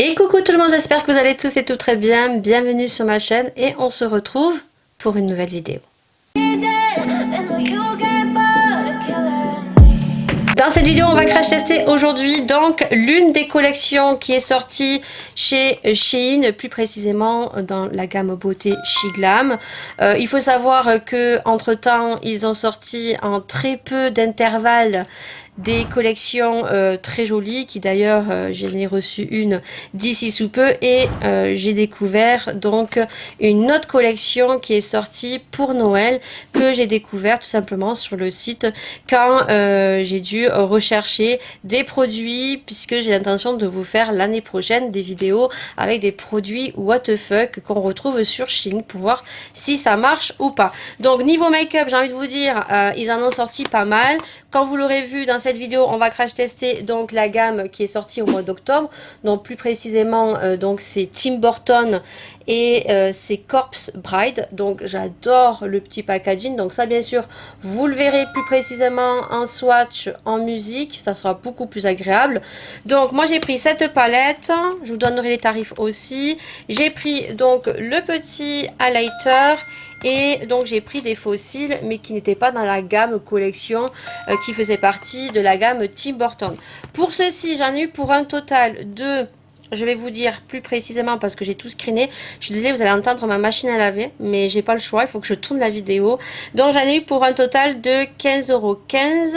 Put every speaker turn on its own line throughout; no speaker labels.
Et coucou tout le monde, j'espère que vous allez tous et tout très bien. Bienvenue sur ma chaîne et on se retrouve pour une nouvelle vidéo. Dans cette vidéo, on va crash tester aujourd'hui donc l'une des collections qui est sortie chez Shein, plus précisément dans la gamme beauté She Glam. Il faut savoir que entre temps, ils ont sorti en très peu d'intervalles des collections très jolies, qui d'ailleurs j'en ai reçu une d'ici sous peu, et j'ai découvert donc une autre collection qui est sortie pour Noël, que j'ai découvert tout simplement sur le site quand j'ai dû rechercher des produits, puisque j'ai l'intention de vous faire l'année prochaine des vidéos avec des produits what the fuck qu'on retrouve sur Shein pour voir si ça marche ou pas. Donc niveau make-up, j'ai envie de vous dire, ils en ont sorti pas mal. Quand vous l'aurez vu dans cette vidéo, on va crash tester donc la gamme qui est sortie au mois d'octobre. Donc plus précisément, donc c'est Tim Burton et c'est Corpse Bride. Donc j'adore le petit packaging. Donc ça bien sûr, vous le verrez plus précisément en swatch, en musique. Ça sera beaucoup plus agréable. Donc moi j'ai pris cette palette. Je vous donnerai les tarifs aussi. J'ai pris donc le petit highlighter. Et donc j'ai pris des fossiles mais qui n'étaient pas dans la gamme collection qui faisait partie de la gamme Tim Burton. Pour ceci, j'en ai eu pour un total de... Je vais vous dire plus précisément parce que j'ai tout screené. Je suis désolée, vous allez entendre ma machine à laver, mais j'ai pas le choix, il faut que je tourne la vidéo. Donc j'en ai eu pour un total de 15,15 €.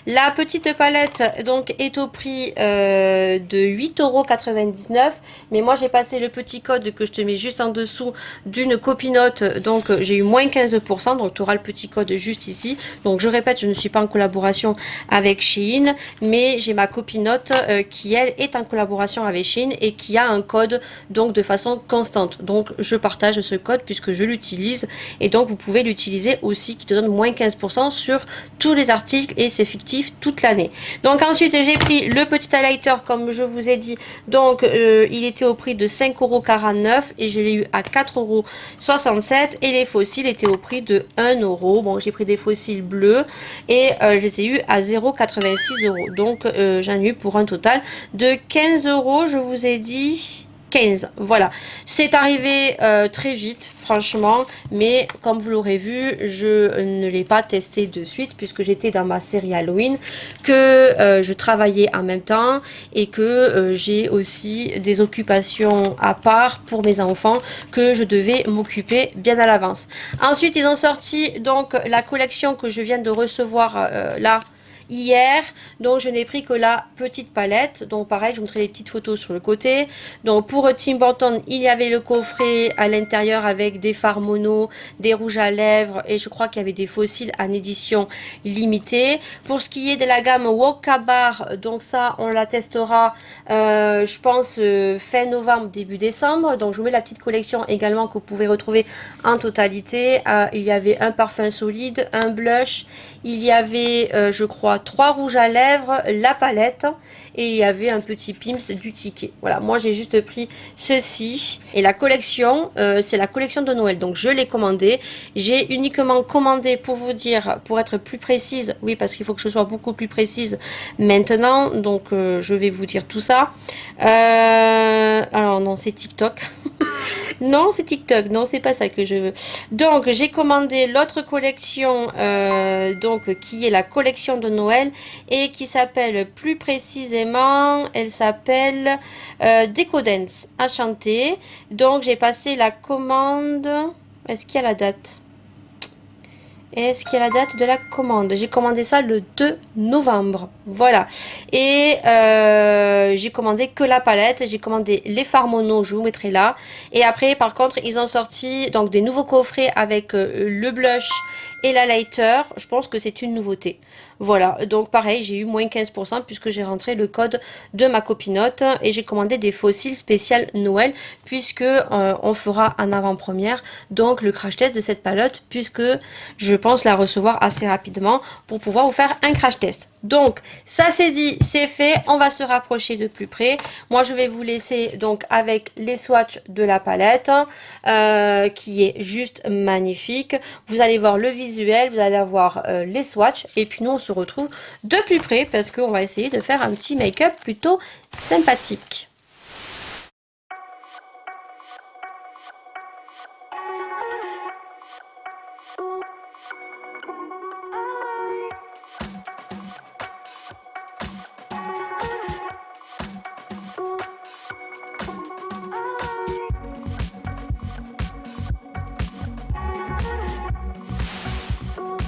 La petite palette donc est au prix de 8,99 €. Mais moi j'ai passé le petit code que je te mets juste en dessous d'une copinote. Donc j'ai eu moins 15%. Donc tu auras le petit code juste ici. Donc je répète, je ne suis pas en collaboration avec Shein, mais j'ai ma copinote qui elle est en collaboration avec Shein et qui a un code donc de façon constante. Donc je partage ce code puisque je l'utilise, et donc vous pouvez l'utiliser aussi, qui te donne moins 15% sur tous les articles, et c'est fictif toute l'année. Donc ensuite j'ai pris le petit highlighter comme je vous ai dit. Donc il était au prix de 5,49 € et je l'ai eu à 4,67 €, et les fossiles étaient au prix de 1 €. Bon, j'ai pris des fossiles bleus et je les ai eu à 0,86 €. Donc j'en ai eu pour un total de 15 €. Je vous ai dit 15, voilà. C'est arrivé très vite, franchement, mais comme vous l'aurez vu, je ne l'ai pas testé de suite puisque j'étais dans ma série Halloween, que je travaillais en même temps et que j'ai aussi des occupations à part pour mes enfants que je devais m'occuper bien à l'avance. Ensuite, ils ont sorti donc la collection que je viens de recevoir là hier. Donc je n'ai pris que la petite palette. Donc pareil, je vous montrerai les petites photos sur le côté. Donc pour Tim Burton, il y avait le coffret à l'intérieur avec des fards mono, des rouges à lèvres, et je crois qu'il y avait des fossiles en édition limitée. Pour ce qui est de la gamme Wonka Bar, donc ça on la testera je pense fin novembre, début décembre. Donc je vous mets la petite collection également que vous pouvez retrouver en totalité. Il y avait un parfum solide, un blush, il y avait je crois 3 rouges à lèvres, la palette, et il y avait un petit Pims du ticket. Voilà, moi j'ai juste pris ceci. Et la collection, c'est la collection de Noël, donc je l'ai commandé. J'ai uniquement commandé, pour vous dire, pour être plus précise, oui, parce qu'il faut que je sois beaucoup plus précise maintenant, donc je vais vous dire tout ça. Alors non, c'est TikTok. Non, c'est TikTok. Non, c'est pas ça que je veux. Donc, j'ai commandé l'autre collection, donc qui est la collection de Noël et qui s'appelle plus précisément, elle s'appelle Decadence Enchanté. Donc, j'ai passé la commande. Est-ce qu'il y a la date? Est-ce qu'il y a la date de la commande? J'ai commandé ça le 2 novembre. Voilà. Et j'ai commandé que la palette. J'ai commandé les fards mono, je vous mettrai là. Et après, par contre, ils ont sorti donc des nouveaux coffrets avec le blush et la lighter. Je pense que c'est une nouveauté. Voilà. Donc pareil, j'ai eu moins 15% puisque j'ai rentré le code de ma copinote. Et j'ai commandé des fossiles spécial Noël, puisque on fera en avant-première donc le crash test de cette palette, puisque je pense la recevoir assez rapidement pour pouvoir vous faire un crash test. Donc ça c'est dit, c'est fait, on va se rapprocher de plus près. Moi je vais vous laisser donc avec les swatchs de la palette qui est juste magnifique. Vous allez voir le visuel, vous allez avoir les swatchs, et puis nous on se retrouve de plus près parce qu'on va essayer de faire un petit make-up plutôt sympathique.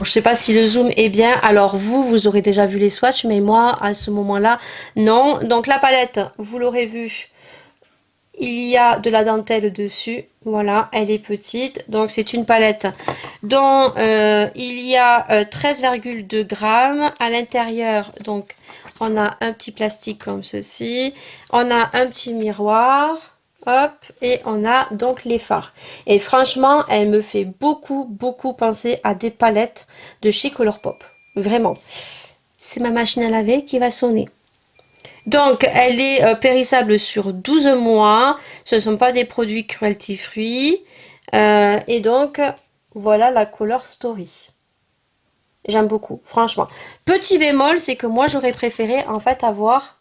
Je sais pas si le zoom est bien. Alors vous aurez déjà vu les swatchs, mais moi, à ce moment-là, non. Donc la palette, vous l'aurez vu, il y a de la dentelle dessus. Voilà, elle est petite. Donc c'est une palette dont il y a 13,2 grammes. À l'intérieur, donc on a un petit plastique comme ceci. On a un petit miroir. Hop, et on a donc les fards. Et franchement, elle me fait beaucoup penser à des palettes de chez Colourpop. Vraiment. C'est ma machine à laver qui va sonner. Donc, elle est périssable sur 12 mois. Ce ne sont pas des produits cruelty free. Et donc, voilà la Color Story. J'aime beaucoup, franchement. Petit bémol, c'est que moi, j'aurais préféré en fait avoir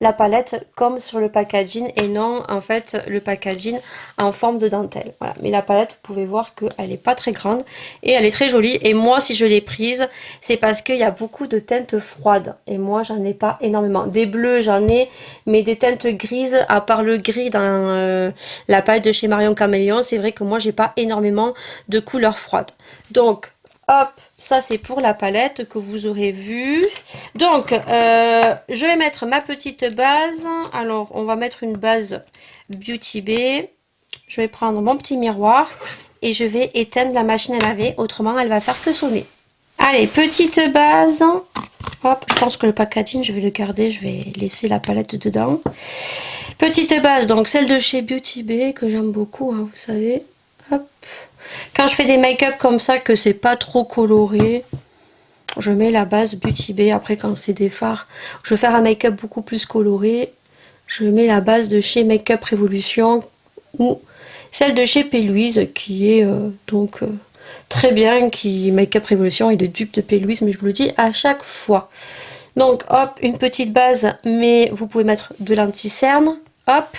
la palette comme sur le packaging et non en fait le packaging en forme de dentelle. Voilà. Mais la palette, vous pouvez voir qu'elle n'est pas très grande et elle est très jolie. Et moi, si je l'ai prise, c'est parce qu'il y a beaucoup de teintes froides. Et moi, j'en ai pas énormément. Des bleus, j'en ai, mais des teintes grises, à part le gris dans la palette de chez Marion Caméléon, c'est vrai que moi, j'ai pas énormément de couleurs froides. Donc, hop, ça c'est pour la palette que vous aurez vue. Donc, je vais mettre ma petite base. Alors, on va mettre une base Beauty Bay. Je vais prendre mon petit miroir et je vais éteindre la machine à laver. Autrement, elle va faire que sonner. Allez, petite base. Hop, je pense que le packaging, je vais le garder. Je vais laisser la palette dedans. Petite base, donc celle de chez Beauty Bay que j'aime beaucoup, hein, vous savez. Hop. Quand je fais des make-up comme ça, que c'est pas trop coloré, je mets la base Beauty Bay. Après, quand c'est des fards, je veux faire un make-up beaucoup plus coloré, je mets la base de chez Make-up Révolution ou celle de chez P. Louise qui est très bien, qui Make-up Révolution est le dupe de P. Louise, mais je vous le dis à chaque fois. Donc hop, une petite base, mais vous pouvez mettre de l'anti-cerne. Hop,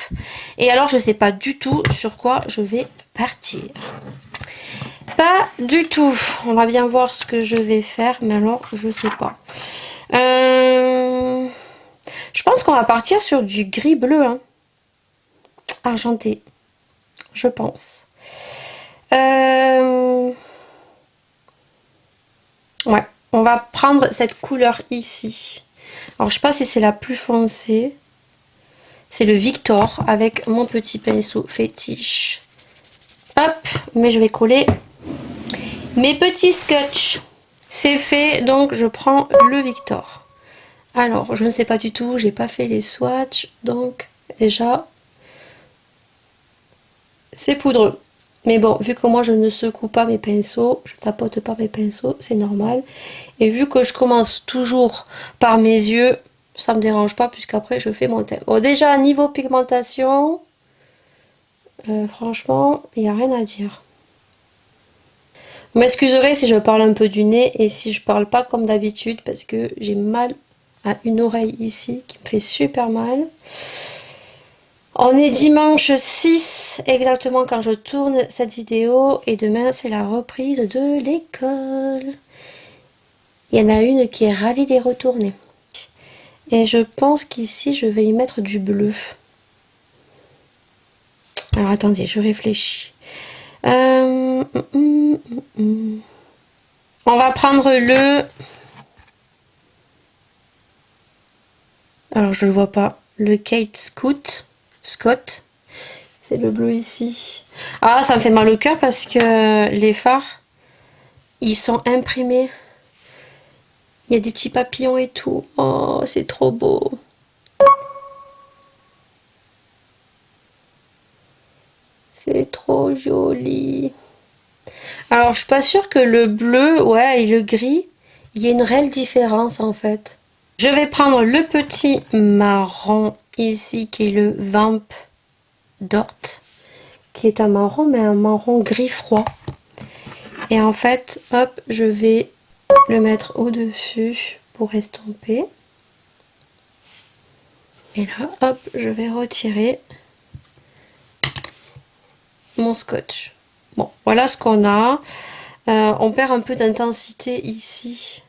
et alors je sais pas du tout sur quoi je vais partir. Pas du tout. On va bien voir ce que je vais faire, mais alors je sais pas. Je pense qu'on va partir sur du gris bleu, hein. Argenté, je pense. Ouais, on va prendre cette couleur ici. Alors je sais pas si c'est la plus foncée. C'est le Victor avec mon petit pinceau fétiche. Hop, mais je vais coller mes petits scotch. C'est fait, donc je prends le Victor. Alors, je ne sais pas du tout, j'ai pas fait les swatchs, donc déjà, c'est poudreux. Mais bon, vu que moi je ne secoue pas mes pinceaux, je tapote pas mes pinceaux, c'est normal. Et vu que je commence toujours par mes yeux, ça me dérange pas puisqu'après je fais mon teint. Bon, déjà, niveau pigmentation, franchement, il n'y a rien à dire. Vous m'excuserez si je parle un peu du nez et si je parle pas comme d'habitude parce que j'ai mal à une oreille ici qui me fait super mal. On est dimanche 6 exactement quand je tourne cette vidéo et demain c'est la reprise de l'école. Il y en a une qui est ravie d'y retourner. Et je pense qu'ici je vais y mettre du bleu. Alors attendez, je réfléchis. On va prendre le... Alors je le vois pas. Le Kate Scott. C'est le bleu ici. Ah, ça me fait mal au cœur parce que les fards, ils sont imprimés. Il y a des petits papillons et tout. Oh, c'est trop beau. C'est trop joli. Alors, je suis pas sûre que le bleu, ouais, et le gris, il y ait une réelle différence en fait. Je vais prendre le petit marron ici qui est le Vamp Dort, qui est un marron, mais un marron gris froid. Et en fait, hop, je vais le mettre au-dessus pour estomper. Et là, hop, je vais retirer mon scotch. Bon, voilà ce qu'on a. On perd un peu d'intensité ici.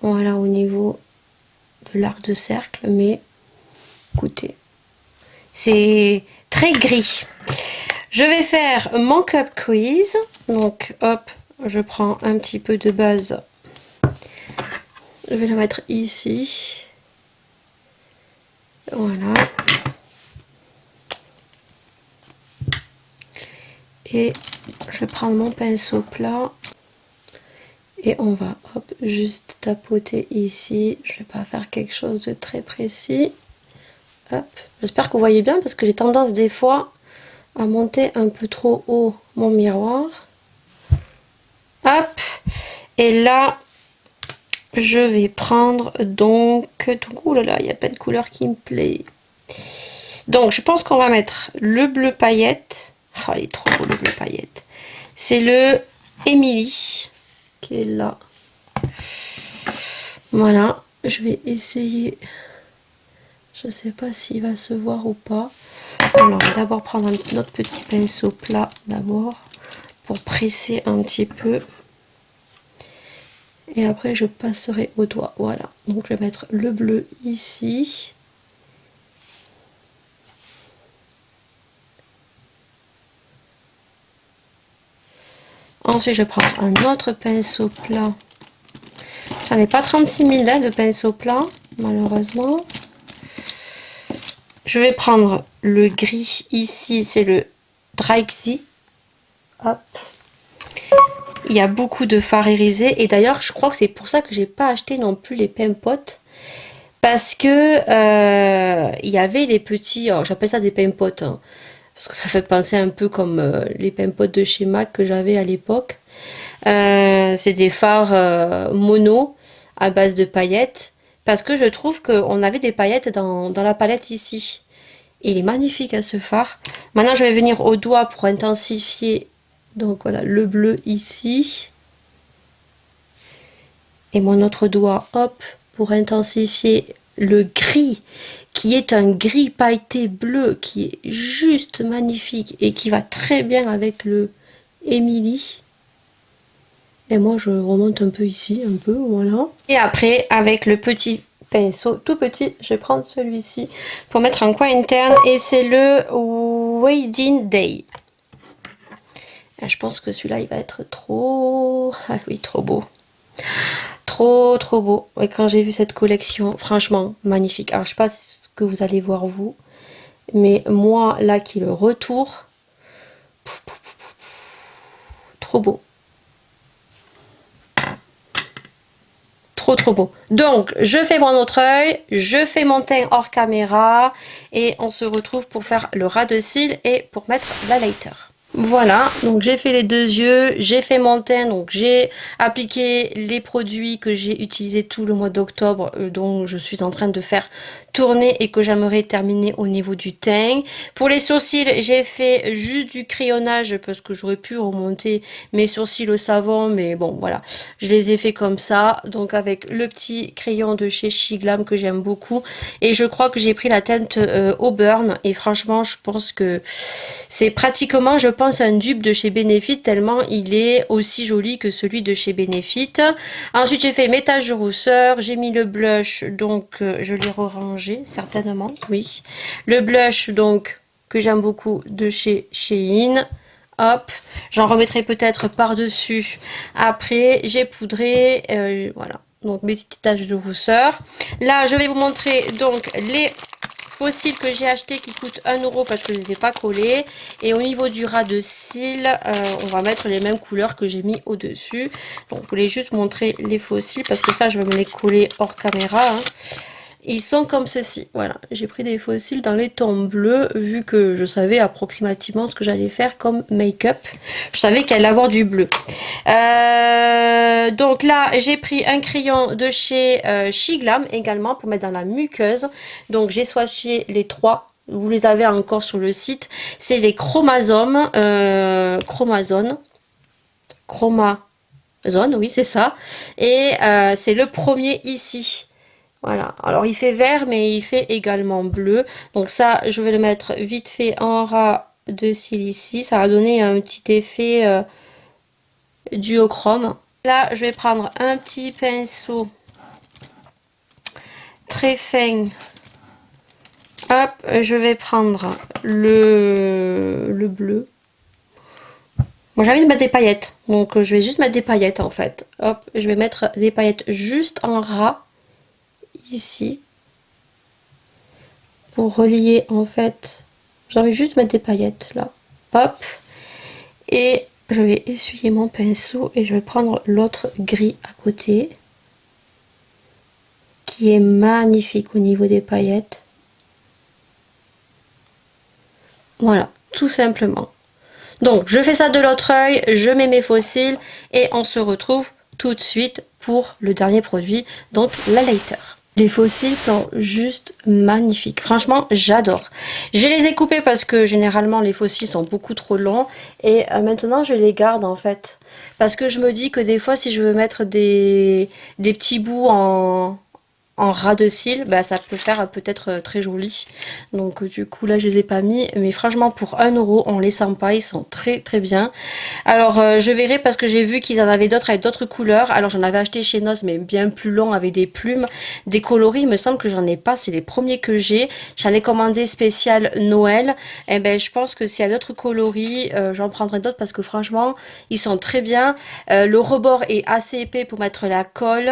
Voilà, au niveau de l'arc de cercle, mais écoutez, c'est très gris. Je vais faire mon cup quiz. Donc, hop, je prends un petit peu de base. Je vais la mettre ici. Voilà. Et je vais prendre mon pinceau plat. Et on va hop, juste tapoter ici. Je vais pas faire quelque chose de très précis. Hop. J'espère que vous voyez bien parce que j'ai tendance des fois à monter un peu trop haut mon miroir. Hop. Et là, je vais prendre donc ouh là là, il y a pas de couleur qui me plaît. Donc je pense qu'on va mettre le bleu paillette. Oh, il est trop beau le bleu paillette. C'est le Emily qui est là. Voilà, je vais essayer. Je sais pas s'il va se voir ou pas. Alors, on va d'abord prendre notre petit pinceau plat d'abord pour presser un petit peu. Et après, je passerai au doigt. Voilà. Donc, je vais mettre le bleu ici. Ensuite, je prends un autre pinceau plat. J'en ai pas 36 000 là de pinceau plat, malheureusement. Je vais prendre le gris ici, c'est le Drixie. Hop. Il y a beaucoup de fard irisé et d'ailleurs je crois que c'est pour ça que j'ai pas acheté non plus les Pimpots parce que il y avait les petits, j'appelle ça des Pimpots hein, parce que ça fait penser un peu comme les Pimpots de chez MAC que j'avais à l'époque. C'est des fards mono à base de paillettes parce que je trouve qu'on avait des paillettes dans la palette ici. Il est magnifique à ce fard. Maintenant je vais venir au doigt pour intensifier. Donc voilà, le bleu ici. Et mon autre doigt, hop, pour intensifier le gris, qui est un gris pailleté bleu, qui est juste magnifique et qui va très bien avec le Emily. Et moi, je remonte un peu ici, un peu, voilà. Et après, avec le petit pinceau, tout petit, je vais prendre celui-ci pour mettre un coin interne. Et c'est le Wedding Day. Je pense que celui-là, il va être trop... Ah oui, trop beau. Trop, trop beau. Et quand j'ai vu cette collection, franchement, magnifique. Alors, je sais pas ce que vous allez voir, vous. Mais moi, là, qui est le retour... Trop beau. Trop, trop beau. Donc, je fais mon autre œil. Je fais mon teint hors caméra. Et on se retrouve pour faire le ras de cils et pour mettre la lighter. Voilà, donc j'ai fait les deux yeux, j'ai fait mon teint, donc j'ai appliqué les produits que j'ai utilisés tout le mois d'octobre, dont je suis en train de faire tourner et que j'aimerais terminer au niveau du teint. Pour les sourcils, j'ai fait juste du crayonnage parce que j'aurais pu remonter mes sourcils au savon, mais bon voilà, je les ai fait comme ça, donc avec le petit crayon de chez Shiglam que j'aime beaucoup. Et je crois que j'ai pris la teinte Auburn et franchement je pense que c'est pratiquement, je pense, un dupe de chez Benefit tellement il est aussi joli que celui de chez Benefit. Ensuite j'ai fait mes taches de rousseur, j'ai mis le blush, donc je l'ai rerangé certainement, oui. Le blush donc que j'aime beaucoup de chez Shein. Hop, j'en remettrai peut-être par-dessus. Après, j'ai poudré, voilà. Donc mes petites taches de rousseur. Là, je vais vous montrer donc les fossiles que j'ai acheté qui coûtent 1 € parce que je les ai pas collés. Et au niveau du ras de cils, on va mettre les mêmes couleurs que j'ai mis au dessus. Donc je voulais juste montrer les fossiles parce que ça je vais me les coller hors caméra hein. Ils sont comme ceci, voilà, j'ai pris des fossiles dans les tons bleus vu que je savais approximativement ce que j'allais faire comme make-up. Je savais qu'il allait avoir du bleu. Donc là, j'ai pris un crayon de chez Shiglam également pour mettre dans la muqueuse. Donc j'ai swatché les trois. Vous les avez encore sur le site. C'est les Chromazone. Chromazone, oui c'est ça. Et c'est le premier ici. Voilà, alors il fait vert mais il fait également bleu. Donc ça, je vais le mettre vite fait en ras de cils ici. Ça va donner un petit effet duochrome. Là, je vais prendre un petit pinceau très fin. Hop, je vais prendre le bleu. Moi j'ai envie de mettre des paillettes, donc je vais juste mettre des paillettes en fait. Hop, je vais mettre des paillettes juste en ras, ici, pour relier en fait. J'ai envie juste de mettre des paillettes là. Hop, et je vais essuyer mon pinceau et je vais prendre l'autre gris à côté, qui est magnifique au niveau des paillettes. Voilà, tout simplement. Donc, je fais ça de l'autre œil, je mets mes fossiles et on se retrouve tout de suite pour le dernier produit, donc l'highlighter. Les fossiles sont juste magnifiques. Franchement, j'adore. Je les ai coupés parce que généralement les fossiles sont beaucoup trop longs et maintenant je les garde en fait. Parce que je me dis que des fois si je veux mettre des petits bouts en ras de cils, bah, ça peut faire peut-être très joli. Donc du coup là je les ai pas mis, mais franchement pour 1 € on les sent pas, ils sont très très bien. Alors je verrai parce que j'ai vu qu'ils en avaient d'autres avec d'autres couleurs. Alors j'en avais acheté chez Noz mais bien plus long avec des plumes, des coloris. Il me semble que j'en ai pas, c'est les premiers que j'ai. J'en ai commandé spécial Noël. Et ben je pense que s'il y a d'autres coloris, j'en prendrai d'autres parce que franchement ils sont très bien. Le rebord est assez épais pour mettre la colle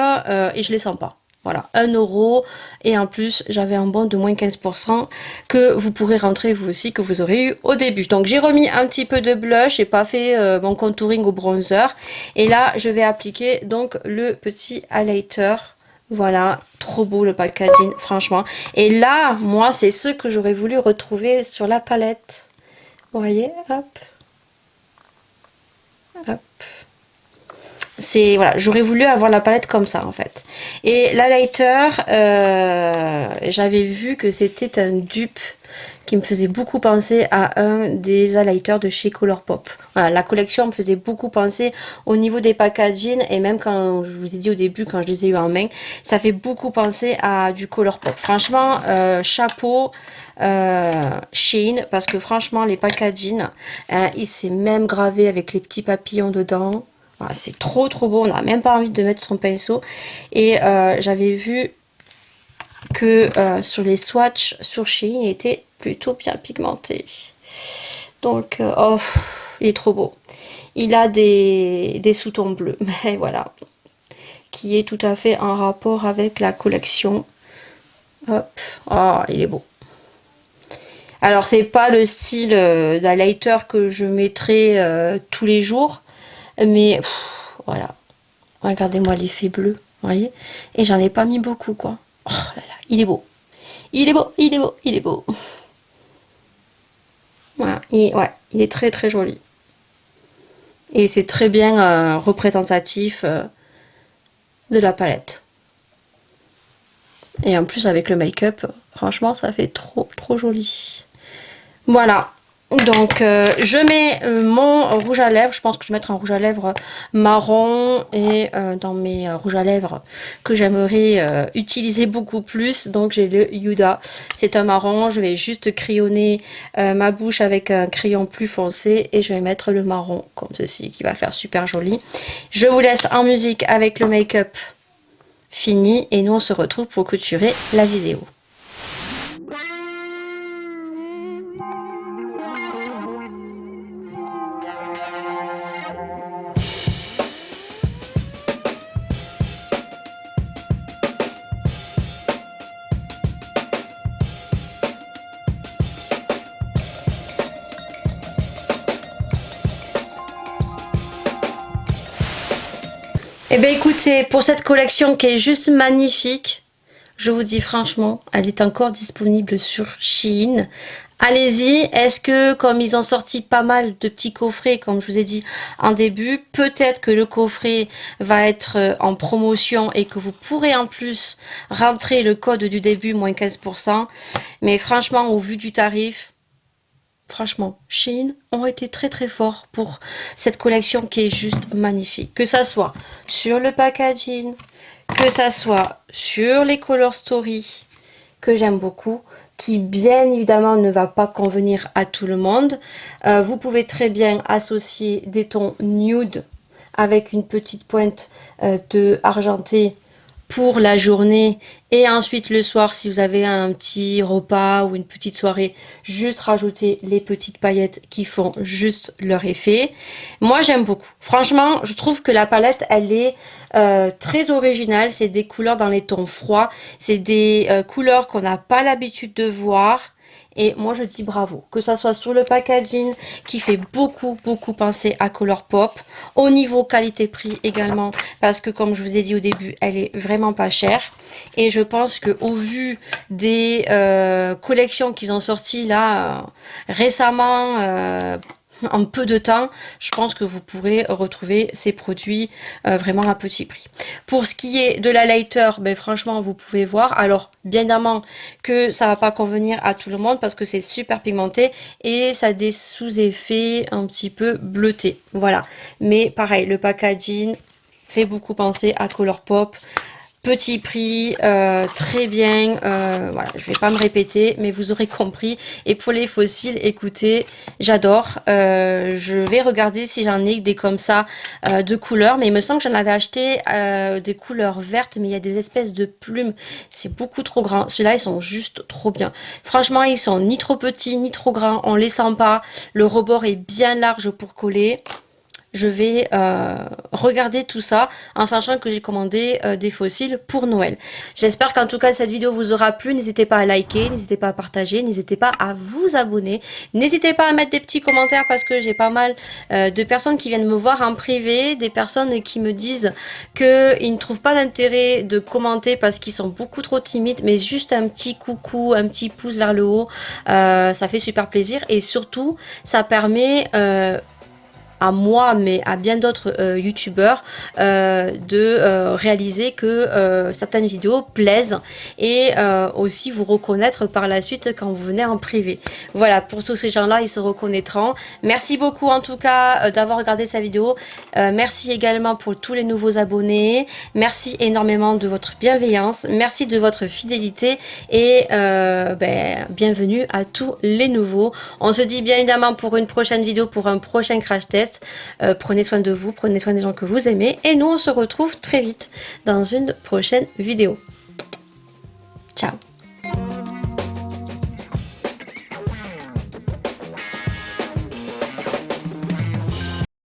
et je les sens pas. Voilà, 1 € et en plus j'avais un bon de moins 15% que vous pourrez rentrer vous aussi, que vous aurez eu au début. Donc j'ai remis un petit peu de blush, j'ai pas fait mon contouring au bronzer et là je vais appliquer donc le petit highlighter. Voilà, trop beau le packaging franchement. Et là, moi c'est ce que j'aurais voulu retrouver sur la palette. Vous voyez, hop, hop. C'est voilà, j'aurais voulu avoir la palette comme ça en fait. Et l'highlighter, j'avais vu que c'était un dupe qui me faisait beaucoup penser à un des highlighters de chez Colourpop. Voilà, la collection me faisait beaucoup penser au niveau des packaging et même quand je vous ai dit au début quand je les ai eu en main, ça fait beaucoup penser à du Colourpop. Franchement, chapeau. Shein parce que franchement les packaging il s'est même gravé avec les petits papillons dedans. Voilà, c'est trop trop beau, on n'a même pas envie de mettre son pinceau. Et j'avais vu que sur les swatchs sur Shein, il était plutôt bien pigmenté. Donc, oh, il est trop beau. Il a des sous-tons bleus, mais voilà, qui est tout à fait en rapport avec la collection. Hop, oh, il est beau. Alors, c'est pas le style d'highlighter que je mettrai tous les jours, mais voilà. Regardez-moi l'effet bleu, vous voyez. Et j'en ai pas mis beaucoup, quoi. Oh là là, il est beau. Il est beau, il est beau, il est beau. Voilà, ouais, il est très très joli. Et c'est très bien représentatif de la palette. Et en plus avec le make-up, franchement, ça fait trop trop joli. Voilà. Donc je mets mon rouge à lèvres, je pense que je vais mettre un rouge à lèvres marron et dans mes rouges à lèvres que j'aimerais utiliser beaucoup plus, donc j'ai le Huda, c'est un marron, je vais juste crayonner ma bouche avec un crayon plus foncé et je vais mettre le marron comme ceci qui va faire super joli. Je vous laisse en musique avec le make-up fini et nous on se retrouve pour clôturer la vidéo. Eh bien écoutez, pour cette collection qui est juste magnifique, je vous dis franchement, elle est encore disponible sur Shein. Allez-y, est-ce que comme ils ont sorti pas mal de petits coffrets, comme je vous ai dit en début, peut-être que le coffret va être en promotion et que vous pourrez en plus rentrer le code du début, moins 15%. Mais franchement, au vu du tarif, franchement, Shein ont été très très forts pour cette collection qui est juste magnifique. Que ça soit sur le packaging, que ça soit sur les color story, que j'aime beaucoup, qui bien évidemment ne va pas convenir à tout le monde. Vous pouvez très bien associer des tons nude avec une petite pointe de argenté pour la journée et ensuite le soir si vous avez un petit repas ou une petite soirée, juste rajouter les petites paillettes qui font juste leur effet. Moi j'aime beaucoup. Franchement, je trouve que la palette elle est très originale. C'est des couleurs dans les tons froids. C'est des couleurs qu'on n'a pas l'habitude de voir. Et moi je dis bravo, que ça soit sur le packaging qui fait beaucoup penser à Colourpop, au niveau qualité-prix également, parce que comme je vous ai dit au début, elle est vraiment pas chère. Et je pense que au vu des collections qu'ils ont sorties là récemment, en peu de temps, je pense que vous pourrez retrouver ces produits vraiment à petit prix. Pour ce qui est de la lighter, ben franchement, vous pouvez voir. Alors, bien évidemment que ça va pas convenir à tout le monde parce que c'est super pigmenté et ça a des sous-effets un petit peu bleutés. Voilà. Mais pareil, le packaging fait beaucoup penser à Colourpop. Petit prix, très bien, voilà, je vais pas me répéter, mais vous aurez compris. Et pour les fossiles, écoutez, j'adore. Je vais regarder si j'en ai des comme ça de couleurs, mais il me semble que j'en avais acheté des couleurs vertes, mais il y a des espèces de plumes. C'est beaucoup trop grand. Ceux-là, ils sont juste trop bien. Franchement, ils sont ni trop petits, ni trop grands. On les sent pas. Le rebord est bien large pour coller. Je vais regarder tout ça en sachant que j'ai commandé des fossiles pour Noël. J'espère qu'en tout cas cette vidéo vous aura plu. N'hésitez pas à liker, n'hésitez pas à partager, n'hésitez pas à vous abonner. N'hésitez pas à mettre des petits commentaires parce que j'ai pas mal de personnes qui viennent me voir en privé, des personnes qui me disent qu'ils ne trouvent pas d'intérêt de commenter parce qu'ils sont beaucoup trop timides, mais juste un petit coucou, un petit pouce vers le haut, ça fait super plaisir et surtout ça permet à moi mais à bien d'autres youtubeurs de réaliser que certaines vidéos plaisent et aussi vous reconnaître par la suite quand vous venez en privé. Voilà, pour tous ces gens là ils se reconnaîtront. Merci beaucoup en tout cas d'avoir regardé cette vidéo. Merci également pour tous les nouveaux abonnés, merci énormément de votre bienveillance, merci de votre fidélité et bienvenue à tous les nouveaux. On se dit bien évidemment pour une prochaine vidéo, pour un prochain crash test. Prenez soin de vous, prenez soin des gens que vous aimez et nous on se retrouve très vite dans une prochaine vidéo. Ciao.